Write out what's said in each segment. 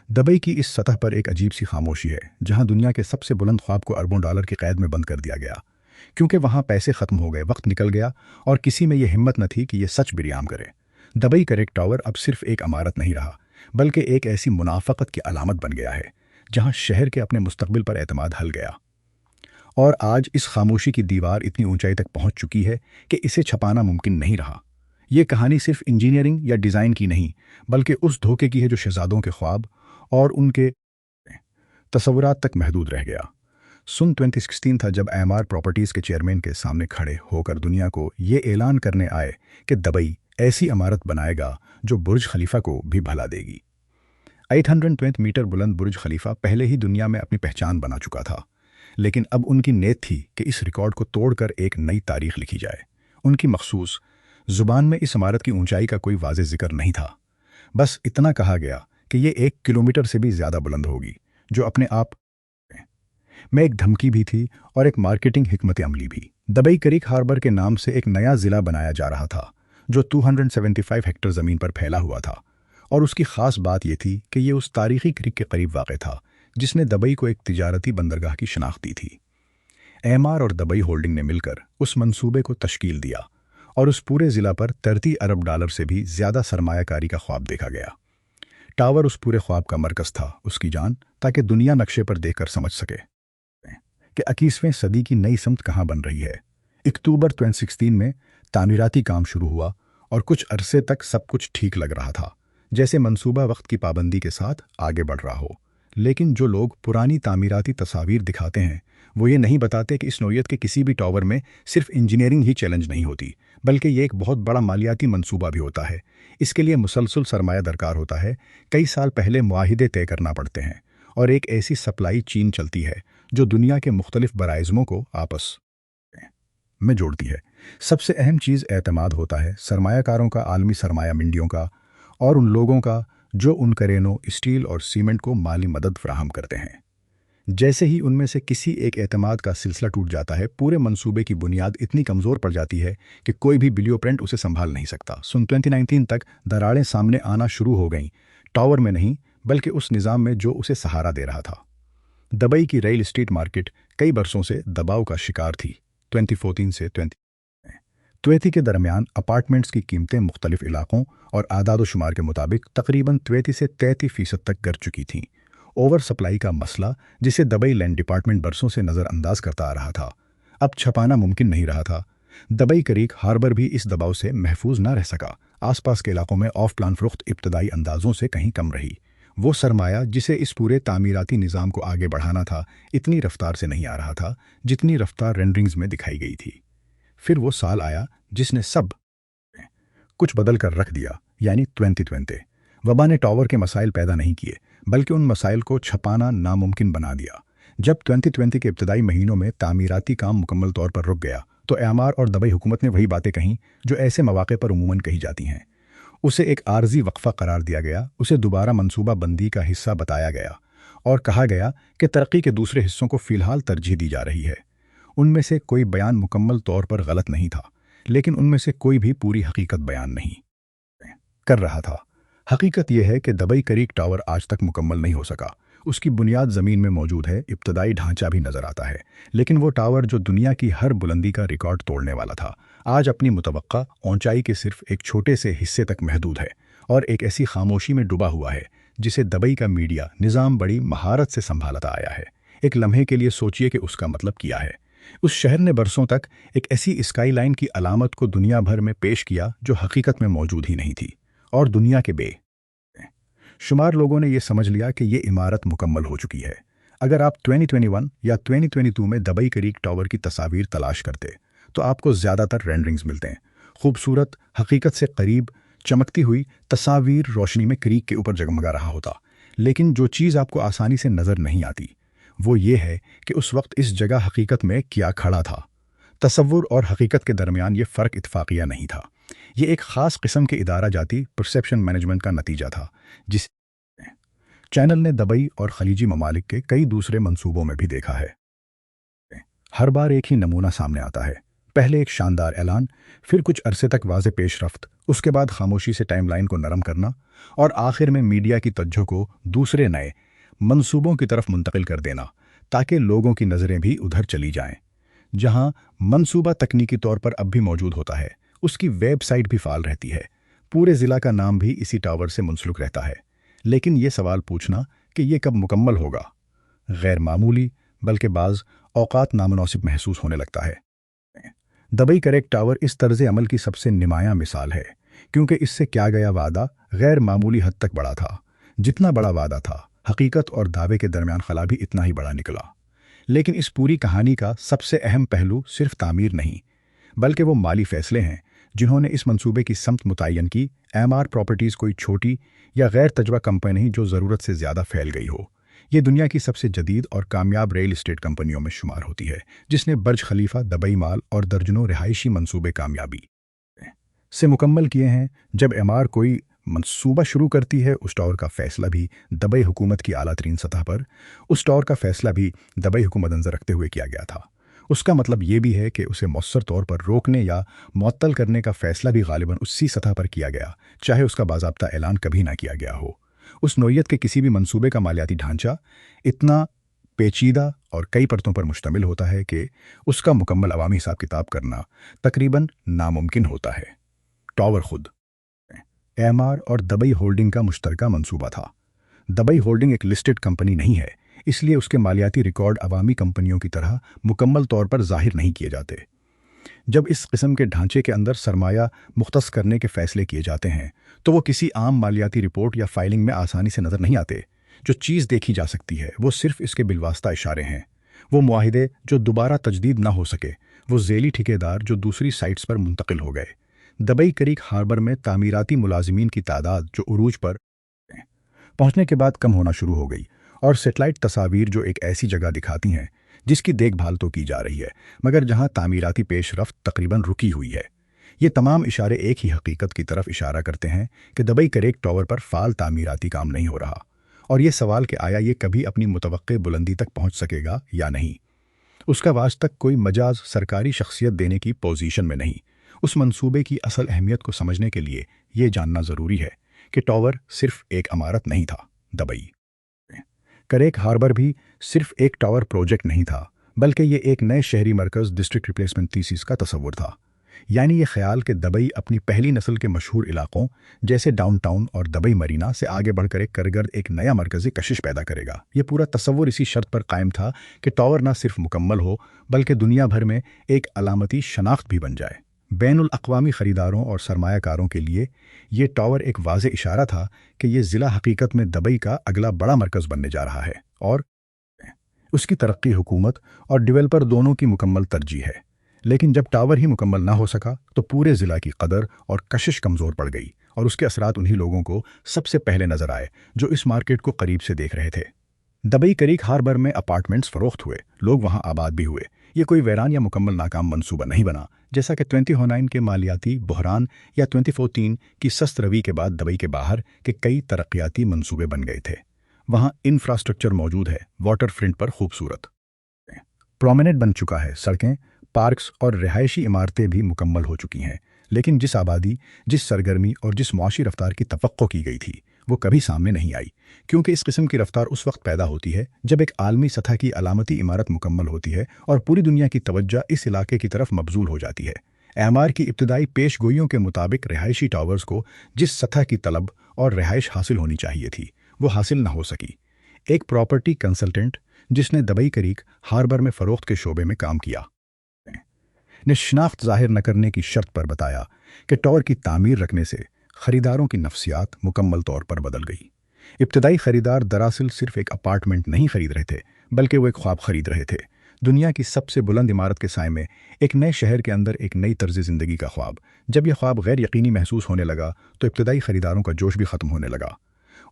Dubai کی اس سطح پر ایک عجیب سی خاموشی ہے جہاں دنیا کے سب سے بلند خواب کو اربوں ڈالر کی قید میں بند کر دیا گیا، کیونکہ وہاں پیسے ختم ہو گئے، وقت نکل گیا، اور کسی میں یہ ہمت نہ تھی کہ یہ سچ بریام کرے۔ دبئی کا ریک ٹاور اب صرف ایک عمارت نہیں رہا، بلکہ ایک ایسی منافقت کی علامت بن گیا ہے جہاں شہر کے اپنے مستقبل پر اعتماد ہل گیا۔ اور آج اس خاموشی کی دیوار اتنی اونچائی تک پہنچ چکی ہے کہ اسے چھپانا ممکن نہیں رہا۔ یہ کہانی صرف انجینئرنگ یا ڈیزائن کی نہیں، بلکہ اس دھوکے کی ہے جو شہزادوں کے خواب اور ان کے تصورات تک محدود رہ گیا۔ سن 2016 تھا جب ایم آر پراپرٹیز کے چیئرمین کے سامنے کھڑے ہو کر دنیا کو یہ اعلان کرنے آئے کہ دبئی ایسی عمارت بنائے گا جو برج خلیفہ کو بھی بھلا دے گی۔ 820 میٹر بلند برج خلیفہ پہلے ہی دنیا میں اپنی پہچان بنا چکا تھا، لیکن اب ان کی نیت تھی کہ اس ریکارڈ کو توڑ کر ایک نئی تاریخ لکھی جائے۔ ان کی مخصوص زبان میں اس عمارت کی اونچائی کا کوئی واضح ذکر نہیں تھا، بس اتنا کہا گیا کہ یہ 1 کلومیٹر سے بھی زیادہ بلند ہوگی، جو اپنے آپ میں ایک دھمکی بھی تھی اور ایک مارکیٹنگ حکمت عملی بھی۔ دبئی کریک ہاربر کے نام سے ایک نیا ضلع بنایا جا رہا تھا جو 275 ہیکٹر زمین پر پھیلا ہوا تھا، اور اس کی خاص بات یہ تھی کہ یہ اس تاریخی کریک کے قریب واقع تھا جس نے دبئی کو ایک تجارتی بندرگاہ کی شناخت دی تھی۔ ایم آر اور دبئی ہولڈنگ نے مل کر اس منصوبے کو تشکیل دیا، اور اس پورے ضلع پر 30 ارب ڈالر سے بھی زیادہ سرمایہ کاری کا خواب دیکھا گیا۔ ٹاور اس پورے خواب کا مرکز تھا، اس کی جان، تاکہ دنیا نقشے پر دیکھ کر سمجھ سکے کہ 21ویں صدی کی نئی سمت کہاں بن رہی ہے۔ اکتوبر 2016 میں تعمیراتی کام شروع ہوا، اور کچھ عرصے تک سب کچھ ٹھیک لگ رہا تھا، جیسے منصوبہ وقت کی پابندی کے ساتھ آگے بڑھ رہا ہو۔ لیکن جو لوگ پرانی تعمیراتی تصاویر دکھاتے ہیں وہ یہ نہیں بتاتے کہ اس نوعیت کے کسی بھی ٹاور میں صرف انجینئرنگ ہی چیلنج نہیں ہوتی، بلکہ یہ ایک بہت بڑا مالیاتی منصوبہ بھی ہوتا ہے۔ اس کے لیے مسلسل سرمایہ درکار ہوتا ہے، کئی سال پہلے معاہدے طے کرنا پڑتے ہیں، اور ایک ایسی سپلائی چین چلتی ہے جو دنیا کے مختلف براعظموں کو آپس میں جوڑتی ہے۔ سب سے اہم چیز اعتماد ہوتا ہے، سرمایہ کاروں کا، عالمی سرمایہ منڈیوں کا، اور ان لوگوں کا جو ان کرینوں، اسٹیل اور سیمنٹ کو مالی مدد فراہم کرتے ہیں۔ جیسے ہی ان میں سے کسی ایک اعتماد کا سلسلہ ٹوٹ جاتا ہے، پورے منصوبے کی بنیاد اتنی کمزور پڑ جاتی ہے کہ کوئی بھی بلیو پرنٹ اسے سنبھال نہیں سکتا۔ سن 2019 تک دراڑیں سامنے آنا شروع ہو گئیں، ٹاور میں نہیں بلکہ اس نظام میں جو اسے سہارا دے رہا تھا۔ دبئی کی ریل اسٹیٹ مارکیٹ کئی برسوں سے دباؤ کا شکار تھی۔ 2014 سے 2020 کے درمیان اپارٹمنٹس کی قیمتیں مختلف علاقوں اور اعداد و شمار کے مطابق تقریباً 32 سے 33% تک گر چکی تھیں۔ اوور سپلائی کا مسئلہ، جسے دبئی لینڈ ڈپارٹمنٹ برسوں سے نظر انداز کرتا آ رہا تھا، اب چھپانا ممکن نہیں رہا تھا۔ دبئی کریک ہاربر بھی اس دباؤ سے محفوظ نہ رہ سکا۔ آس پاس کے علاقوں میں آف پلان فروخت ابتدائی اندازوں سے کہیں کم رہی۔ وہ سرمایہ جسے اس پورے تعمیراتی نظام کو آگے بڑھانا تھا، اتنی رفتار سے نہیں آ رہا تھا جتنی رفتار رینڈرنگز میں دکھائی گئی تھی۔ پھر وہ سال آیا جس نے سب کچھ بدل کر رکھ دیا، یعنی 2020۔ وبا نے ٹاور کے مسائل پیدا نہیں کیے، بلکہ ان مسائل کو چھپانا ناممکن بنا دیا۔ جب 2020 کے ابتدائی مہینوں میں تعمیراتی کام مکمل طور پر رک گیا تو ایم آر اور دبئی حکومت نے وہی باتیں کہیں جو ایسے مواقع پر عموماً کہی جاتی ہیں۔ اسے ایک عارضی وقفہ قرار دیا گیا، اسے دوبارہ منصوبہ بندی کا حصہ بتایا گیا، اور کہا گیا کہ ترقی کے دوسرے حصوں کو فی الحال ترجیح دی جا رہی ہے۔ ان میں سے کوئی بیان مکمل طور پر غلط نہیں تھا، لیکن ان میں سے کوئی بھی پوری حقیقت بیان نہیں کر رہا تھا۔ حقیقت یہ ہے کہ دبئی کریک ٹاور آج تک مکمل نہیں ہو سکا۔ اس کی بنیاد زمین میں موجود ہے، ابتدائی ڈھانچہ بھی نظر آتا ہے، لیکن وہ ٹاور جو دنیا کی ہر بلندی کا ریکارڈ توڑنے والا تھا، آج اپنی متوقع اونچائی کے صرف ایک چھوٹے سے حصے تک محدود ہے، اور ایک ایسی خاموشی میں ڈوبا ہوا ہے جسے دبئی کا میڈیا نظام بڑی مہارت سے سنبھالتا آیا ہے۔ ایک لمحے کے لیے سوچئے کہ اس کا مطلب کیا ہے۔ اس شہر نے برسوں تک ایک ایسی اسکائی لائن کی علامت کو دنیا بھر میں پیش کیا جو حقیقت میں موجود ہی نہیں تھی، اور دنیا کے بے شمار لوگوں نے یہ سمجھ لیا کہ یہ عمارت مکمل ہو چکی ہے۔ اگر آپ 2021 یا 2022 میں دبئی کریک ٹاور کی تصاویر تلاش کرتے تو آپ کو زیادہ تر رینڈرنگز ملتے ہیں، خوبصورت، حقیقت سے قریب چمکتی ہوئی تصاویر، روشنی میں کریک کے اوپر جگمگا رہا ہوتا۔ لیکن جو چیز آپ کو آسانی سے نظر نہیں آتی وہ یہ ہے کہ اس وقت اس جگہ حقیقت میں کیا کھڑا تھا۔ تصور اور حقیقت کے درمیان یہ فرق اتفاقیہ نہیں تھا، یہ ایک خاص قسم کے ادارہ جاتی پرسیپشن مینجمنٹ کا نتیجہ تھا، جس چینل نے دبئی اور خلیجی ممالک کے کئی دوسرے منصوبوں میں بھی دیکھا ہے۔ ہر بار ایک ہی نمونہ سامنے آتا ہے۔ پہلے ایک شاندار اعلان، پھر کچھ عرصے تک واضح پیش رفت، اس کے بعد خاموشی سے ٹائم لائن کو نرم کرنا، اور آخر میں میڈیا کی توجہ کو دوسرے نئے منصوبوں کی طرف منتقل کر دینا تاکہ لوگوں کی نظریں بھی ادھر چلی جائیں۔ جہاں منصوبہ تکنیکی طور پر اب بھی موجود ہوتا ہے، اس کی ویب سائٹ بھی فعال رہتی ہے، پورے ضلع کا نام بھی اسی ٹاور سے منسلک رہتا ہے۔ لیکن یہ سوال پوچھنا کہ یہ کب مکمل ہوگا، غیر معمولی بلکہ بعض اوقات نامناسب محسوس ہونے لگتا ہے۔ دبئی کریک ٹاور اس طرز عمل کی سب سے نمایاں مثال ہے، کیونکہ اس سے کیا گیا وعدہ غیر معمولی حد تک بڑا تھا۔ جتنا بڑا وعدہ تھا، حقیقت اور دعوے کے درمیان خلا بھی اتنا ہی بڑا نکلا۔ لیکن اس پوری کہانی کا سب سے اہم پہلو صرف تعمیر نہیں، بلکہ وہ مالی فیصلے ہیں جنہوں نے اس منصوبے کی سمت متعین کی۔ ایم آر پراپرٹیز کوئی چھوٹی یا غیر تجربہ کمپنی نہیں جو ضرورت سے زیادہ پھیل گئی ہو۔ یہ دنیا کی سب سے جدید اور کامیاب ریل اسٹیٹ کمپنیوں میں شمار ہوتی ہے، جس نے برج خلیفہ، دبئی مال اور درجنوں رہائشی منصوبے کامیابی سے مکمل کیے ہیں۔ جب ایم آر کوئی منصوبہ شروع کرتی ہے، اس ٹاور کا فیصلہ بھی دبئی حکومت کی اعلیٰ ترین سطح پر اس ٹاور کا فیصلہ بھی دبئی حکومت نظر رکھتے ہوئے کیا گیا تھا۔ اس کا مطلب یہ بھی ہے کہ اسے مؤثر طور پر روکنے یا معطل کرنے کا فیصلہ بھی غالباً اسی سطح پر کیا گیا، چاہے اس کا باضابطہ اعلان کبھی نہ کیا گیا ہو۔ اس نوعیت کے کسی بھی منصوبے کا مالیاتی ڈھانچہ اتنا پیچیدہ اور کئی پرتوں پر مشتمل ہوتا ہے کہ اس کا مکمل عوامی حساب کتاب کرنا تقریباً ناممکن ہوتا ہے۔ ٹاور خود ایم آر اور دبئی ہولڈنگ کا مشترکہ منصوبہ تھا۔ دبئی ہولڈنگ ایک لسٹڈ کمپنی نہیں ہے، اس لیے اس کے مالیاتی ریکارڈ عوامی کمپنیوں کی طرح مکمل طور پر ظاہر نہیں کیے جاتے۔ جب اس قسم کے ڈھانچے کے اندر سرمایہ مختص کرنے کے فیصلے کیے جاتے ہیں تو وہ کسی عام مالیاتی رپورٹ یا فائلنگ میں آسانی سے نظر نہیں آتے۔ جو چیز دیکھی جا سکتی ہے وہ صرف اس کے بالواسطہ اشارے ہیں، وہ معاہدے جو دوبارہ تجدید نہ ہو سکے، وہ ذیلی ٹھیکیدار جو دوسری سائٹس پر منتقل ہو گئے۔ دبئی کریک ہاربر میں تعمیراتی ملازمین کی تعداد جو عروج پر پہنچنے کے بعد کم ہونا شروع ہو گئی، اور سیٹلائٹ تصاویر جو ایک ایسی جگہ دکھاتی ہیں جس کی دیکھ بھال تو کی جا رہی ہے مگر جہاں تعمیراتی پیش رفت تقریباً رکی ہوئی ہے، یہ تمام اشارے ایک ہی حقیقت کی طرف اشارہ کرتے ہیں کہ دبئی کریک ٹاور پر فعال تعمیراتی کام نہیں ہو رہا۔ اور یہ سوال کہ آیا یہ کبھی اپنی متوقع بلندی تک پہنچ سکے گا یا نہیں، اس کا آج تک کوئی مجاز سرکاری شخصیت دینے کی پوزیشن میں نہیں۔ اس منصوبے کی اصل اہمیت کو سمجھنے کے لیے یہ جاننا ضروری ہے کہ ٹاور صرف ایک عمارت نہیں تھا۔ دبئی کریک ہاربر بھی صرف ایک ٹاور پروجیکٹ نہیں تھا، بلکہ یہ ایک نئے شہری مرکز ڈسٹرکٹ ریپلیسمنٹ تھیسس کا تصور تھا۔ یعنی یہ خیال کہ دبئی اپنی پہلی نسل کے مشہور علاقوں جیسے ڈاؤن ٹاؤن اور دبئی مرینا سے آگے بڑھ کر ایک کارگرد ایک نیا مرکزی کشش پیدا کرے گا۔ یہ پورا تصور اسی شرط پر قائم تھا کہ ٹاور نہ صرف مکمل ہو بلکہ دنیا بھر میں ایک علامتی شناخت بھی بن جائے۔ بین الاقوامی خریداروں اور سرمایہ کاروں کے لیے یہ ٹاور ایک واضح اشارہ تھا کہ یہ ضلع حقیقت میں دبئی کا اگلا بڑا مرکز بننے جا رہا ہے، اور اس کی ترقی حکومت اور ڈیولپر دونوں کی مکمل ترجیح ہے۔ لیکن جب ٹاور ہی مکمل نہ ہو سکا تو پورے ضلع کی قدر اور کشش کمزور پڑ گئی، اور اس کے اثرات انہی لوگوں کو سب سے پہلے نظر آئے جو اس مارکیٹ کو قریب سے دیکھ رہے تھے۔ دبئی کریک ہاربر میں اپارٹمنٹس فروخت ہوئے، لوگ وہاں آباد بھی ہوئے۔ یہ کوئی ویران یا مکمل ناکام منصوبہ نہیں بنا، جیسا کہ 2009 کے مالیاتی بحران یا 2014 کی سست روی کے بعد دبئی کے باہر کے کئی ترقیاتی منصوبے بن گئے تھے۔ وہاں انفراسٹرکچر موجود ہے، واٹر فرنٹ پر خوبصورت پرومیننٹ بن چکا ہے، سڑکیں، پارکس اور رہائشی عمارتیں بھی مکمل ہو چکی ہیں، لیکن جس آبادی، جس سرگرمی اور جس معاشی رفتار کی توقع کی گئی تھی وہ کبھی سامنے نہیں آئی، کیونکہ اس قسم کی رفتار اس وقت پیدا ہوتی ہے جب ایک عالمی سطح کی علامتی عمارت مکمل ہوتی ہے اور پوری دنیا کی توجہ اس علاقے کی طرف مبذول ہو جاتی ہے۔ ایم آر کی ابتدائی پیش گوئیوں کے مطابق رہائشی ٹاورز کو جس سطح کی طلب اور رہائش حاصل ہونی چاہیے تھی وہ حاصل نہ ہو سکی۔ ایک پراپرٹی کنسلٹنٹ جس نے دبئی کریک ہاربر میں فروخت کے شعبے میں کام کیا نے شناخت ظاہر نہ کرنے کی شرط پر بتایا کہ ٹاور کی تعمیر رکھنے سے خریداروں کی نفسیات مکمل طور پر بدل گئی۔ ابتدائی خریدار دراصل صرف ایک اپارٹمنٹ نہیں خرید رہے تھے بلکہ وہ ایک خواب خرید رہے تھے، دنیا کی سب سے بلند عمارت کے سائے میں ایک نئے شہر کے اندر ایک نئی طرز زندگی کا خواب۔ جب یہ خواب غیر یقینی محسوس ہونے لگا تو ابتدائی خریداروں کا جوش بھی ختم ہونے لگا۔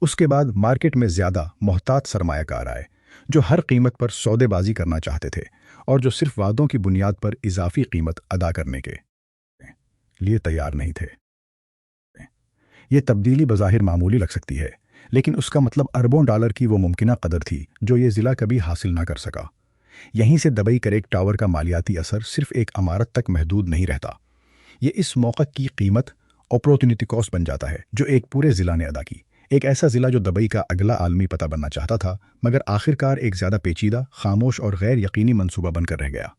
اس کے بعد مارکیٹ میں زیادہ محتاط سرمایہ کار آئے جو ہر قیمت پر سودے بازی کرنا چاہتے تھے اور جو صرف وعدوں کی بنیاد پر اضافی قیمت ادا کرنے کے لیے تیار نہیں تھے۔ یہ تبدیلی بظاہر معمولی لگ سکتی ہے، لیکن اس کا مطلب اربوں ڈالر کی وہ ممکنہ قدر تھی جو یہ ضلع کبھی حاصل نہ کر سکا۔ यहीं से दबई करेक टावर का मालियाती असर सिर्फ एक इमारत तक महदूद नहीं रहता। ये इस मौका की कीमत अपॉर्चुनिटी कॉस्ट बन जाता है जो एक पूरे ज़िला ने अदा की। एक ऐसा ज़िला जो दबई का अगला आलमी पता बनना चाहता था, मगर आखिरकार एक ज़्यादा पेचीदा, खामोश और गैर यकीनी मंसूबा बनकर रह गया।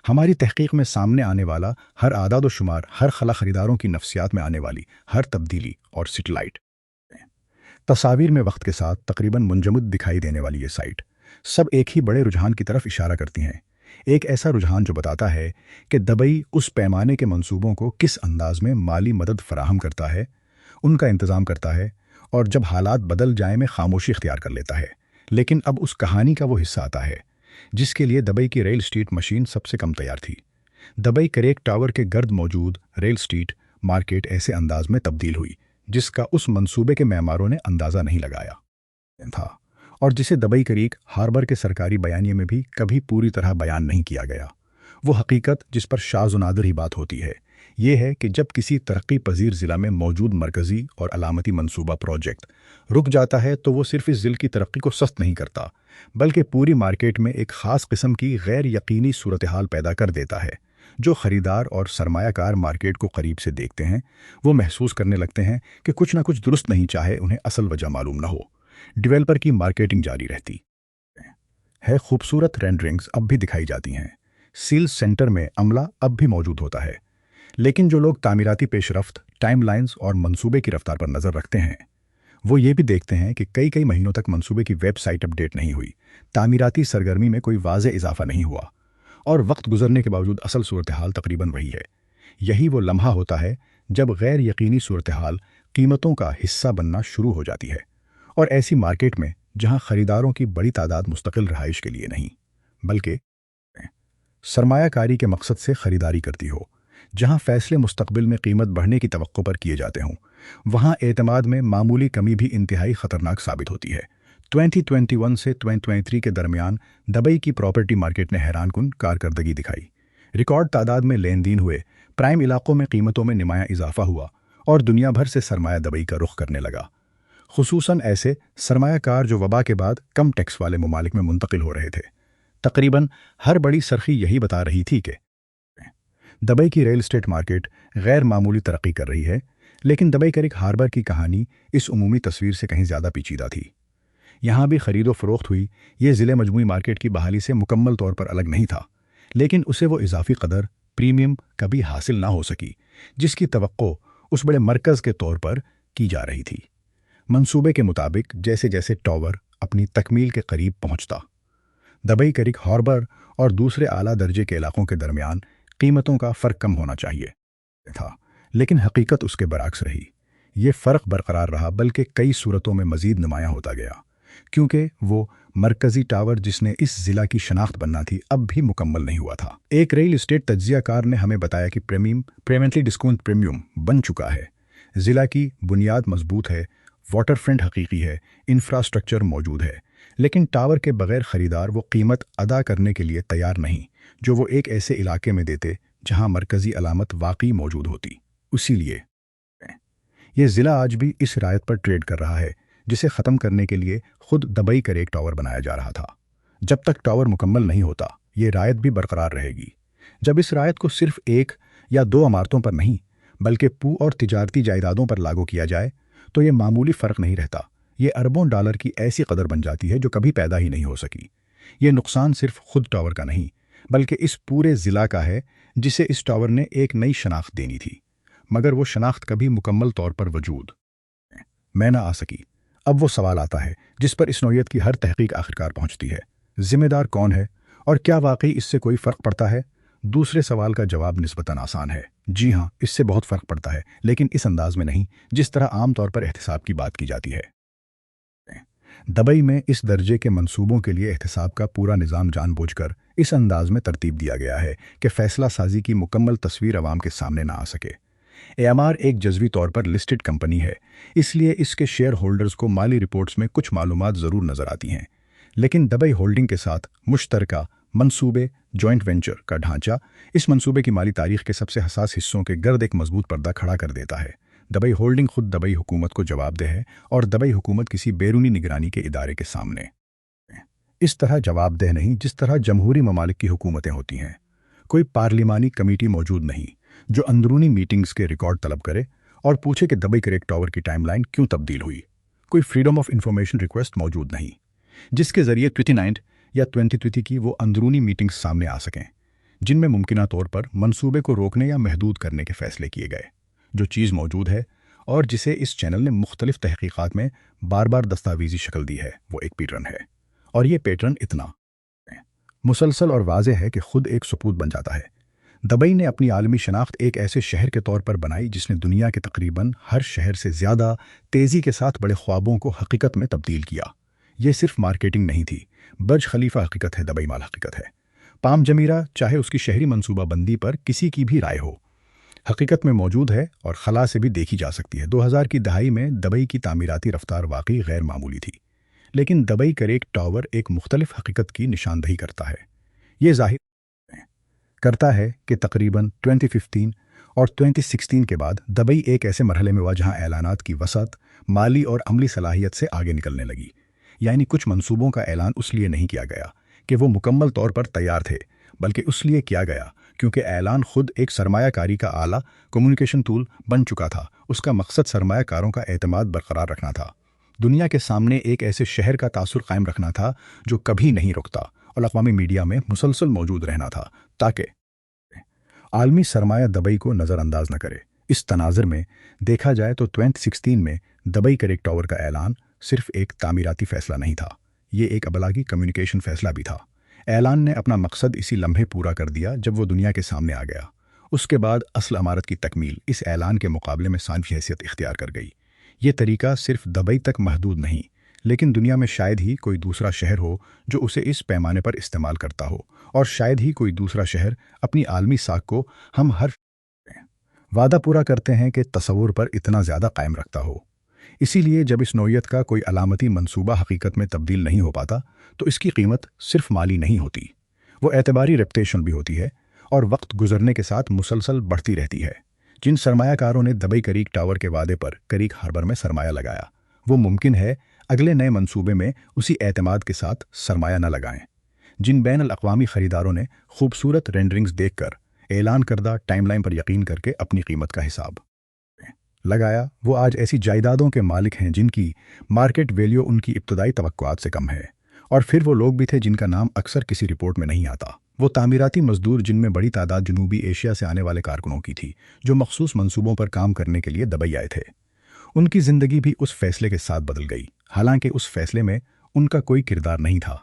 हमारी तहकीक में सामने आने वाला हर आदाद व शुमार, हर खला खरीदारों की नफ्सियात में आने वाली हर तब्दीली और सिटलाइट तस्वीर में वक्त के साथ तकरीबन मुंजमद दिखाई देने वाली ये साइट सब एक ही बड़े रुझान की तरफ इशारा करती हैं। एक ऐसा रुझान जो बताता है कि दबई उस पैमाने के मंसूबों को किस अंदाज में माली मदद फराहम करता है, उनका इंतज़ाम करता है, और जब हालात बदल जाए में खामोशी इख्तियार कर लेता है। लेकिन अब उस कहानी का वो हिस्सा आता है जिसके लिए दबई की रेल स्ट्रीट मशीन सबसे कम तैयार थी। दबई करेक टावर के गर्द मौजूद रेल स्ट्रीट मार्केट ऐसे अंदाज में तब्दील हुई जिसका उस मंसूबे के मेमारों ने अंदाज़ा नहीं लगाया था, और जिसे दबई करीक हार्बर के सरकारी बयानिए में भी कभी पूरी तरह बयान नहीं किया गया। वो हकीकत जिस पर शाज़ व नादिर ही बात होती है ये है कि जब किसी तरक्की पजीर ज़िला में मौजूद मरकज़ी और अलामती मंसूबा प्रोजेक्ट रुक जाता है तो वो सिर्फ इस ज़िले की तरक्की को सस्त नहीं करता, बल्कि पूरी मार्केट में एक ख़ास किस्म की गैर यकीनी सूरत हाल पैदा कर देता है। जो ख़रीदार और सरमायाकार मार्केट को करीब से देखते हैं वो महसूस करने लगते हैं कि कुछ ना कुछ दुरुस्त नहीं, चाहे उन्हें असल वजह मालूम न हो। डेवलपर की मार्केटिंग जारी रहती है। खूबसूरत रेंडरिंग्स अब भी दिखाई जाती हैं, सेल्स सेंटर में अमला अब भी मौजूद होता है, लेकिन जो लोग तामीराती पेशरफ्त, टाइमलाइंस और मंसूबे की रफ्तार पर नज़र रखते हैं वो ये भी देखते हैं कि कई कई महीनों तक मंसूबे की वेबसाइट अपडेट नहीं हुई, तामीराती सरगर्मी में कोई वाज़े इजाफा नहीं हुआ, और वक्त गुजरने के बावजूद असल सूरत हाल तकरीबन वही है। यही वो लम्हा होता है जब गैर यकीनी सूरत हाल कीमतों का हिस्सा बनना शुरू हो जाती है, और ऐसी मार्केट में जहां खरीदारों की बड़ी तादाद मुस्तकिल रहाइश के लिए नहीं बल्कि सरमायाकारी के मकसद से खरीदारी करती हो, जहां फैसले मुस्तकबिल में कीमत बढ़ने की तवक्को पर किए जाते हों, वहां एतमाद में मामूली कमी भी इंतहाई ख़तरनाक साबित होती है। 2021 से 2023 के दरमियान दबई की प्रॉपर्टी मार्केट ने हैरानकुन कारकर्दगी दिखाई। रिकॉर्ड तादाद में लेन देन हुए, प्राइम इलाकों में कीमतों में नुमायां इजाफा हुआ, और दुनिया भर से सरमाया दबई का रुख करने लगा, खुसूसन ऐसे सरमायाकार जो वबा के बाद कम टैक्स वाले ममालिक में मुंतकिल हो रहे थे। तकरीबन हर बड़ी सरखी यही बता रही थी कि दबई की रियल एस्टेट मार्केट गैर मामूली तरक्की कर रही है, लेकिन दबई करेक हार्बर की कहानी इस उमूमी तस्वीर से कहीं ज़्यादा पेचीदा थी। यहाँ भी खरीदो फरोख्त हुई, ये ज़िले मजमूई मार्केट की बहाली से मुकम्मल तौर पर अलग नहीं था, लेकिन उसे वो इजाफी कदर प्रीमियम कभी हासिल ना हो सकी जिसकी तवक्को उस बड़े मरकज़ के तौर पर की जा रही थी। मंसूबे के मुताबिक जैसे जैसे टावर अपनी तकमील के करीब पहुँचता, दबई करेक हार्बर और दूसरे आला दर्जे के इलाकों के दरमियान कीमतों का फ़र्क कम होना चाहिए था, लेकिन हकीकत उसके बरक्स रही। ये फ़र्क बरकरार रहा, बल्कि कई सूरतों में मज़ीद नुमायां होता गया, क्योंकि वो मरकज़ी टावर जिसने इस ज़िला की शनाख्त बनना थी अब भी मुकम्मल नहीं हुआ था। एक रियल एस्टेट तज्ज़ियाकार ने हमें बताया कि पेमेंटली डिस्काउंट प्रीमियम बन चुका है, ज़िला की बुनियाद मजबूत है, वाटर फ्रंट हकीकी है, इंफ्रास्ट्रक्चर मौजूद है, लेकिन टावर के बगैर ख़रीदार वो कीमत अदा करने के लिए तैयार नहीं जो वो एक ऐसे इलाके में देते जहां मरकज़ी अलामत वाकई मौजूद होती। इसीलिए ये ज़िला आज भी इस रायत पर ट्रेड कर रहा है जिसे ख़त्म करने के लिए खुद दबई करेक टावर बनाया जा रहा था। जब तक टावर मुकम्मल नहीं होता ये रायत भी बरकरार रहेगी। जब इस रायत को सिर्फ एक या दो इमारतों पर नहीं बल्कि पू और तिजारती जायदादों पर लागू किया जाए तो ये मामूली फ़र्क नहीं रहता, ये अरबों डॉलर की ऐसी कदर बन जाती है जो कभी पैदा ही नहीं हो सकी। ये नुकसान सिर्फ खुद टावर का नहीं बल्कि इस पूरे ज़िला का है जिसे इस टावर ने एक नई शनाख्त देनी थी, मगर वो शनाख्त कभी मुकम्मल तौर पर वजूद में ना आ सकी। अब वो सवाल आता है जिस पर इस नौयत की हर तहकीक आखिरकार पहुंचती है, ज़िम्मेदार कौन है और क्या वाकई इससे कोई फ़र्क पड़ता है? दूसरे सवाल का जवाब निस्बतन आसान है, जी हाँ, इससे बहुत फ़र्क पड़ता है, लेकिन इस अंदाज में नहीं जिस तरह आम तौर पर एहतिसाब की बात की जाती है। दबई में इस दर्जे के मंसूबों के लिए एहतिसाब का पूरा निज़ाम जानबूझकर इस अंदाज में तरतीब दिया गया है कि फ़ैसला साजी की मुकम्मल तस्वीर आवाम के सामने ना आ सके। एएमआर एक जज़वी तौर पर लिस्टेड कंपनी है, इसलिए इसके शेयर होल्डर्स को माली रिपोर्ट्स में कुछ मालूमात ज़रूर नज़र आती हैं, लेकिन दबई होल्डिंग के साथ मुश्तरका मंसूबे जॉइंट वेंचर का ढांचा इस मंसूबे की माली तारीख के सबसे हसास हिस्सों के गर्द एक मजबूत पर्दा खड़ा कर देता है। दबई होल्डिंग खुद दबई हुकूमत को जवाबदेह है और दबई हुकूमत किसी बैरूनी निगरानी के इदारे के सामने इस तरह जवाबदेह नहीं जिस तरह जमहूरी ममालिक की हुकूमतें होती हैं। कोई पार्लिमानी कमेटी मौजूद नहीं जो अंदरूनी मीटिंग्स के रिकॉर्ड तलब करे और पूछे कि दुबई क्रेक टावर की टाइमलाइन क्यों तब्दील हुई। कोई फ्रीडम ऑफ इंफॉर्मेशन रिक्वेस्ट मौजूद नहीं जिसके जरिए 29 या 2020 की वो अंदरूनी मीटिंग्स सामने आ सकें जिनमें मुमकिना तौर पर मंसूबे को रोकने या महदूद करने के फैसले किए गए। जो चीज़ मौजूद है और जिसे इस चैनल ने मुख्तलिफ तहकीकात में बार बार दस्तावेजी शक्ल दी है वो एक पैटर्न है, और ये पैटर्न इतना मुसलसल और वाज़ेह है कि खुद एक सबूत बन जाता है। दुबई ने अपनी आलमी शनाख्त एक ऐसे शहर के तौर पर बनाई जिसने दुनिया के तकरीबन हर शहर से ज़्यादा तेज़ी के साथ बड़े ख्वाबों को हकीकत में तब्दील किया। ये सिर्फ मार्केटिंग नहीं थी, बर्ज खलीफा हकीकत है, दुबई माल हकीकत है। पाम जमीरा चाहे उसकी शहरी मनसूबा बंदी पर किसी की भी राय हो, हकीकत में मौजूद है और खला से भी देखी जा सकती है। 2000 की दहाई में दुबई की तामीराती रफ्तार वाकई गैर मामूली थी, लेकिन दुबई क्रेक टावर एक मुख्तलिफ हकीकत की निशानदही करता है। ये जाहिर करता है कि तकरीबन 2015 और 2016 के बाद दुबई एक ऐसे मरहले में हुआ जहां ऐलानात की वसअत माली और अमली सलाहियत से आगे निकलने लगी। यानी कुछ मंसूबों का ऐलान उस लिए नहीं किया गया कि वो मुकम्मल तौर पर तैयार थे, बल्कि उस लिए किया गया क्योंकि ऐलान खुद एक सरमायाकारी का आला कम्युनिकेशन टूल बन चुका था। उसका मकसद सरमायाकारों का एतमाद बरकरार रखना था, दुनिया के सामने एक ऐसे शहर का तासुर कायम रखना था जो कभी नहीं रुकता और अक़वामी मीडिया में मुसलसल मौजूद रहना था ताकि आलमी सरमाया दुबई को नज़रअंदाज न करे। इस तनाज़र में देखा जाए तो 2016 में दुबई क्रेक टावर का ऐलान सिर्फ एक तामीराती फ़ैसला नहीं था, ये एक अबलागी कम्युनिकेशन फ़ैसला भी था। ऐलान ने अपना मकसद इसी लम्हे पूरा कर दिया जब वो दुनिया के सामने आ गया। उसके बाद असल अमारत की तकमील इस ऐलान के मुकाबले में सानवी हैसियत इख्तियार कर गई। ये तरीका सिर्फ दुबई तक महदूद नहीं, लेकिन दुनिया में शायद ही कोई दूसरा शहर हो जो उसे इस पैमाने पर इस्तेमाल करता हो, और शायद ही कोई दूसरा शहर अपनी आलमी साख को हम हर वादा पूरा करते हैं कि तसव्वुर पर इतना ज़्यादा कायम रखता हो। इसीलिए जब इस नौइयत का कोई अलामती मंसूबा हकीकत में तब्दील नहीं हो पाता तो इसकी कीमत सिर्फ माली नहीं होती, वो एतबारी रेपुटेशन भी होती है और वक्त गुजरने के साथ मुसलसल बढ़ती रहती है। जिन सरमायाकारों ने दुबई क्रेक टावर के वादे पर क्रेक हार्बर में सरमाया लगाया, वो मुमकिन है अगले नए मंसूबे में उसी एतमाद के साथ सरमाया न लगाएं। जिन बैन अल-अक़वामी ख़रीदारों ने खूबसूरत रेंडरिंग्स देखकर ऐलान करदा टाइमलाइन पर यकीन करके अपनी कीमत का हिसाब लगाया, वो आज ऐसी जायदादों के मालिक हैं जिनकी मार्केट वैल्यू उनकी इब्तदाई तवक्कुआत से कम है। और फिर वो लोग भी थे जिनका नाम अक्सर किसी रिपोर्ट में नहीं आता, वो तामीराती मजदूर जिनमें बड़ी तादाद जनूबी एशिया से आने वाले कारकुनों की थी जो मखसूस मंसूबों पर काम करने के लिए दुबई आए थे। उनकी ज़िंदगी भी उस फैसले के साथ बदल गई, हालांकि उस फैसले में उनका कोई किरदार नहीं था।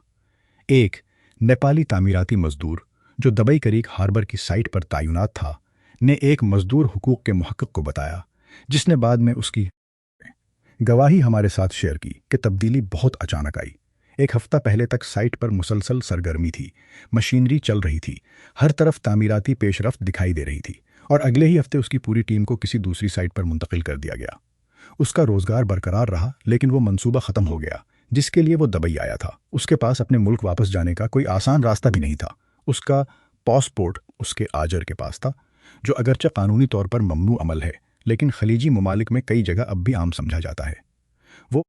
एक नेपाली तामीराती मजदूर जो दुबई क्रेक हार्बर की साइट पर तैनात था ने एक मजदूर हुकूक के मुहक्किक को बताया, जिसने बाद में उसकी गवाही हमारे साथ शेयर की कि तब्दीली बहुत अचानक आई। एक हफ्ता पहले तक साइट पर मुसलसल सरगर्मी थी, मशीनरी चल रही थी, हर तरफ तामीराती पेशरफ्त दिखाई दे रही थी, और अगले ही हफ्ते उसकी पूरी टीम को किसी दूसरी साइट पर मुंतकिल कर दिया गया। उसका रोज़गार बरकरार रहा, लेकिन वो मंसूबा ख़त्म हो गया जिसके लिए वो दुबई आया था। उसके पास अपने मुल्क वापस जाने का कोई आसान रास्ता भी नहीं था। उसका पासपोर्ट उसके आजर के पास था, जो अगरचे कानूनी तौर पर ममनू अमल है, लेकिन खलीजी ममालिक में कई जगह अब भी आम समझा जाता है। वो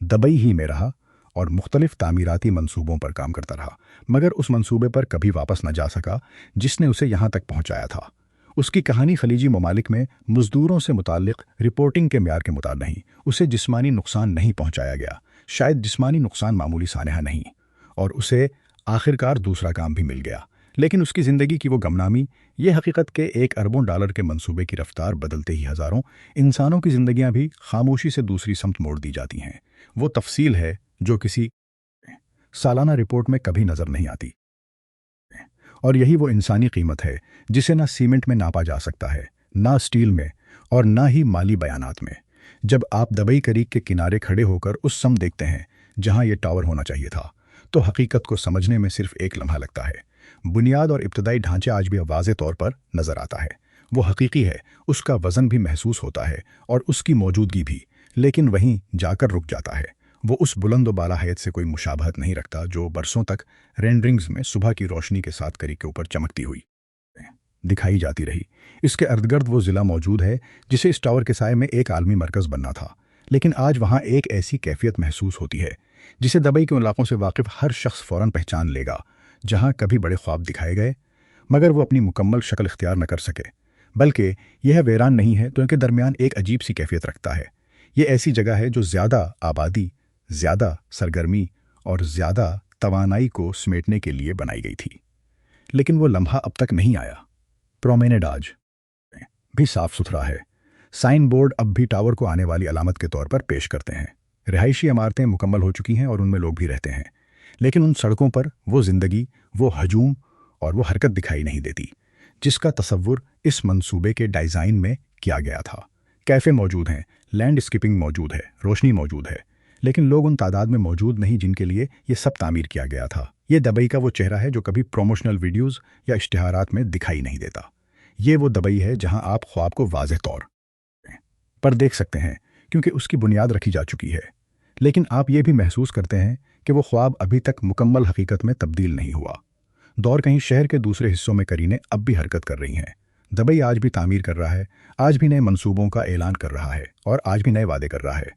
दुबई ही में रहा और मुख्तलिफ तामीराती मंसूबों पर काम करता रहा, मगर उस मंसूबे पर कभी वापस न जा सका जिसने उसे यहाँ तक पहुँचाया था। उसकी कहानी खलीजी ममालिक में मजदूरों से मुताल्लिक रिपोर्टिंग के म्यार के मुताबिक नहीं। उसे जिस्मानी नुकसान नहीं पहुँचाया गया, शायद जिस्मानी नुकसान मामूली सानहा नहीं, और उसे आखिरकार दूसरा काम भी मिल गया। लेकिन उसकी ज़िंदगी की वो गमनामी, ये हकीकत के $1 अरब के मंसूबे की रफ्तार बदलते ही हज़ारों इंसानों की ज़िंदगियाँ भी खामोशी से दूसरी समत मोड़ दी जाती हैं। वो तफसील है जो किसी सालाना रिपोर्ट में कभी नज़र नहीं आती, और यही वो इंसानी कीमत है जिसे ना सीमेंट में नापा जा सकता है, ना स्टील में, और ना ही माली बयानात में। जब आप दुबई क्रेक के किनारे खड़े होकर उस सम देखते हैं जहां ये टावर होना चाहिए था, तो हकीकत को समझने में सिर्फ एक लम्हा लगता है। बुनियाद और इब्तदाई ढांचे आज भी वाज़े तौर पर नज़र आता है, वो हकीकी है, उसका वज़न भी महसूस होता है और उसकी मौजूदगी भी, लेकिन वहीं जाकर रुक जाता है। वो उस बुलंद व बाला हैत से कोई मुशाबहत नहीं रखता जो बरसों तक रेंडरिंग्स में सुबह की रोशनी के साथ क्रेक के ऊपर चमकती हुई दिखाई जाती रही। इसके अर्दगर्द वो ज़िला मौजूद है जिसे इस टावर के साए में एक आलमी मरकज़ बनना था, लेकिन आज वहाँ एक ऐसी कैफियत महसूस होती है जिसे दुबई के उन इलाकों से वाकिफ हर शख्स फ़ौरन पहचान लेगा, जहाँ कभी बड़े ख्वाब दिखाए गए मगर वो अपनी मुकम्मल शक्ल इख्तियार न कर सके। बल्कि यह वीरान नहीं है तो इनके दरमियान एक अजीब सी कैफियत रखता है। ये ऐसी जगह है जो ज़्यादा आबादी, ज़्यादा सरगर्मी और ज़्यादा तवानाई को समेटने के लिए बनाई गई थी। लेकिन वो लम्हा अब तक नहीं आया। प्रोमेनेड आज भी साफ सुथरा है। साइन बोर्ड अब भी टावर को आने वाली अलामत के तौर पर पेश करते हैं। रिहायशी इमारतें मुकम्मल हो चुकी हैं और उनमें लोग भी रहते हैं, लेकिन उन सड़कों पर वो ज़िंदगी, वो हजूम और वो हरकत दिखाई नहीं देती जिसका तसव्वुर इस मंसूबे के डिज़ाइन में किया गया था। कैफ़े मौजूद हैं, लैंडस्केपिंग मौजूद है, रोशनी मौजूद है, लेकिन लोग उन तादाद में मौजूद नहीं जिनके लिए ये सब तामीर किया गया था। ये दुबई का वो चेहरा है जो कभी प्रोमोशनल वीडियोज़ या इश्तिहारात में दिखाई नहीं देता। ये वो दुबई है जहां आप ख्वाब को वाज़ेह तौर पर देख सकते हैं क्योंकि उसकी बुनियाद रखी जा चुकी है, लेकिन आप ये भी महसूस करते हैं कि वो ख्वाब अभी तक मुकम्मल हकीकत में तब्दील नहीं हुआ। दौर कहीं शहर के दूसरे हिस्सों में करीनें अब भी हरकत कर रही हैं। दुबई आज भी तामीर कर रहा है, आज भी नए मंसूबों का ऐलान कर रहा है और आज भी नए वादे कर रहा है।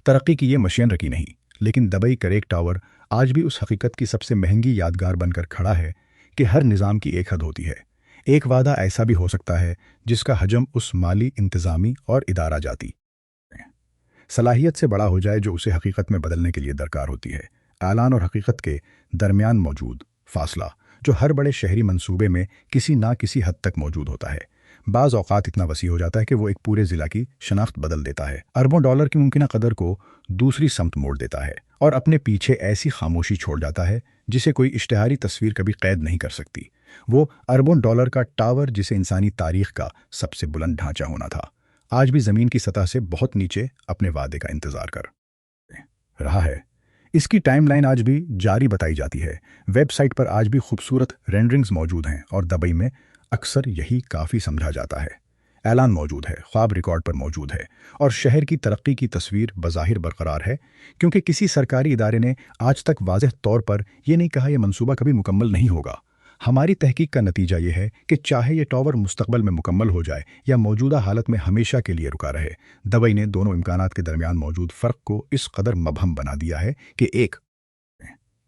तरक्की की ये मशीन रखी नहीं, लेकिन दुबई करेक टावर आज भी उस हकीकत की सबसे महंगी यादगार बनकर खड़ा है कि हर निज़ाम की एक हद होती है। एक वादा ऐसा भी हो सकता है जिसका हजम उस माली, इंतज़ामी और इदारा जाती सलाहियत से बड़ा हो जाए जो उसे हकीकत में बदलने के लिए दरकार होती है। ऐलान और हकीकत के दरमियान मौजूद फासला जो हर बड़े शहरी मंसूबे में किसी ना किसी हद तक मौजूद होता है, बाज़ औक़ात इतना वसी हो जाता है कि वो एक पूरे ज़िला की शनाख्त बदल देता है, अरबों डॉलर की मुमकिन कदर को दूसरी समत मोड़ देता है और अपने पीछे ऐसी खामोशी छोड़ जाता है जिसे कोई इश्तिहारी तस्वीर कभी कैद नहीं कर सकती। वो अरबों डॉलर का टावर जिसे इंसानी तारीख का सबसे बुलंद ढांचा होना था, आज भी ज़मीन की सतह से बहुत नीचे अपने वादे का इंतज़ार कर रहा है। इसकी टाइमलाइन आज भी जारी बताई जाती है। वेबसाइट पर आज भी खूबसूरत रेंडरिंग्स मौजूद हैं और दुबई में अक्सर यही काफ़ी समझा जाता है। ऐलान मौजूद है, ख्वाब रिकॉर्ड पर मौजूद है और शहर की तरक्की की तस्वीर बज़ाहिर बरकरार है क्योंकि किसी सरकारी इदारे ने आज तक वाज़ेह तौर पर यह नहीं कहा यह मंसूबा कभी मुकम्मल नहीं होगा। हमारी तहकीक का नतीजा ये है कि चाहे ये टावर मुस्तकबल में मुकम्मल हो जाए या मौजूदा हालत में हमेशा के लिए रुका रहे, दुबई ने दोनों इम्कानात के दरमियान मौजूद फ़र्क को इस कदर मबहम बना दिया है कि एक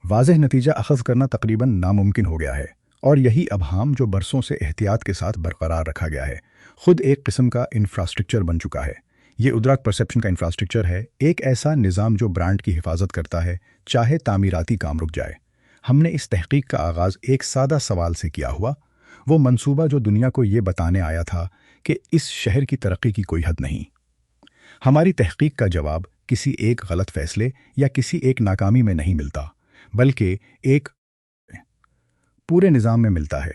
वाज़ेह नतीजा अख़ज़ करना तकरीबन नामुमकिन हो गया है और यही अबहाम जो बरसों से एहतियात के साथ बरकरार रखा गया है खुद एक किस्म का इंफ्रास्ट्रक्चर बन चुका है। ये उद्राक परसेप्शन का इंफ्रास्ट्रक्चर है, एक ऐसा निज़ाम जो ब्रांड की हिफाजत करता है चाहे तामीराती काम रुक जाए। हमने इस तहकीक का आगाज़ एक सादा सवाल से किया हुआ, वो मंसूबा जो दुनिया को ये बताने आया था कि इस शहर की तरक्की की कोई हद नहीं। हमारी तहकीक का जवाब किसी एक गलत फैसले या किसी एक नाकामी में नहीं मिलता, बल्कि एक पूरे निज़ाम में मिलता है।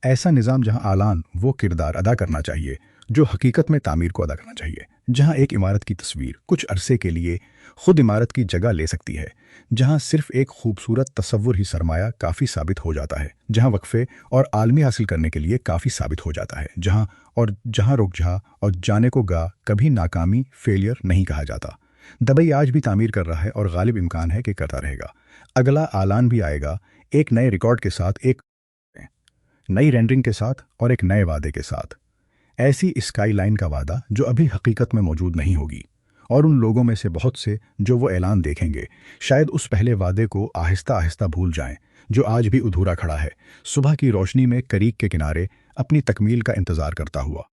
ऐसा निज़ाम जहां आलान वो किरदार अदा करना चाहिए जो हकीकत में तामीर को अदा करना चाहिए, जहां एक इमारत की तस्वीर कुछ अरसे के लिए खुद इमारत की जगह ले सकती है, जहां सिर्फ एक खूबसूरत तसव्वुर ही सरमाया काफ़ी साबित हो जाता है, जहां वक्फे और आलमी हासिल करने के लिए काफ़ी साबित हो जाता है, जहां रुक जा और जाने को गा कभी नाकामी फेलियर नहीं कहा जाता। दुबई आज भी तामीर कर रहा है और गालिब इम्कान है कि करता रहेगा। अगला आलान भी आएगा, एक नए रिकॉर्ड के साथ, एक नई रेंडरिंग के साथ और एक नए वादे के साथ। ऐसी स्काई लाइन का वादा जो अभी हकीकत में मौजूद नहीं होगी और उन लोगों में से बहुत से जो वो ऐलान देखेंगे शायद उस पहले वादे को आहिस्ता आहिस्ता भूल जाएं जो आज भी अधूरा खड़ा है, सुबह की रोशनी में करीक के किनारे अपनी तकमील का इंतज़ार करता हुआ।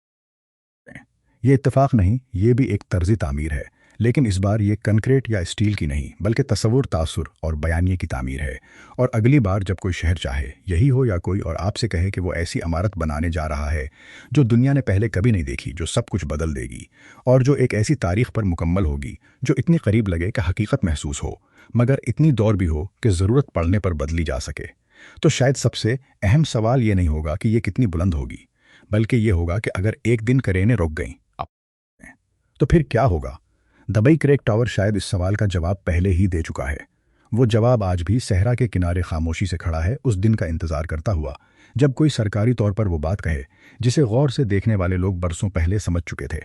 ये इत्तेफाक नहीं, ये भी एक तर्ज़ी तामीर है, लेकिन इस बार ये कंक्रीट या स्टील की नहीं बल्कि तसव्वुर, तासुर और बयानिए की तामीर है। और अगली बार जब कोई शहर चाहे, यही हो या कोई, और आपसे कहे कि वो ऐसी इमारत बनाने जा रहा है जो दुनिया ने पहले कभी नहीं देखी, जो सब कुछ बदल देगी और जो एक ऐसी तारीख पर मुकम्मल होगी जो इतनी करीब लगे कि हकीकत महसूस हो मगर इतनी दूर भी हो कि ज़रूरत पड़ने पर बदली जा सके, तो शायद सबसे अहम सवाल ये नहीं होगा कि ये कितनी बुलंद होगी, बल्कि ये होगा कि अगर एक दिन करेनें रुक गईं तो फिर क्या होगा। दुबई करेक टावर शायद इस सवाल का जवाब पहले ही दे चुका है। वो जवाब आज भी सहरा के किनारे खामोशी से खड़ा है, उस दिन का इंतज़ार करता हुआ जब कोई सरकारी तौर पर वो बात कहे जिसे गौर से देखने वाले लोग बरसों पहले समझ चुके थे।